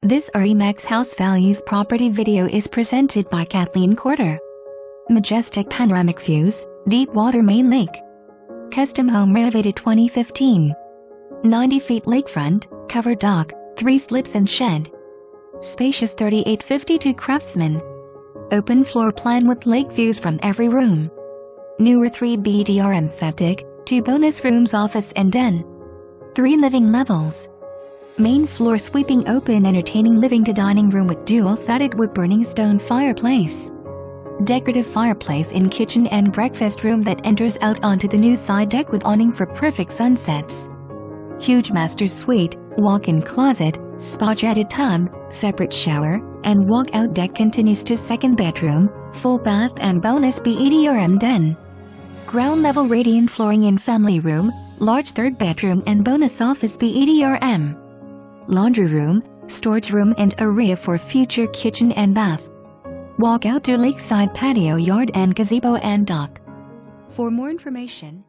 This RE/MAX House Values property video is presented by Kathleen Corder. Majestic panoramic views, deep water main lake. Custom home renovated 2015. 90 feet lakefront, covered dock, 3 slips and shed. Spacious 3852 Craftsman. Open floor plan with lake views from every room. Newer 3 bedrm septic, 2 bonus rooms, office and den. 3 living levels. Main floor sweeping open entertaining living to dining room with dual-sided wood-burning stone fireplace. Decorative fireplace in kitchen and breakfast room that enters out onto the new side deck with awning for perfect sunsets. Huge master suite, walk-in closet, spa-jetted tub, separate shower, and walk-out deck continues to second bedroom, full bath and bonus bedrm den. Ground level radiant flooring in family room, large third bedroom and bonus office bedrm. Laundry room, storage room and area for future kitchen and bath. Walk out to lakeside patio yard and gazebo and dock. For more information,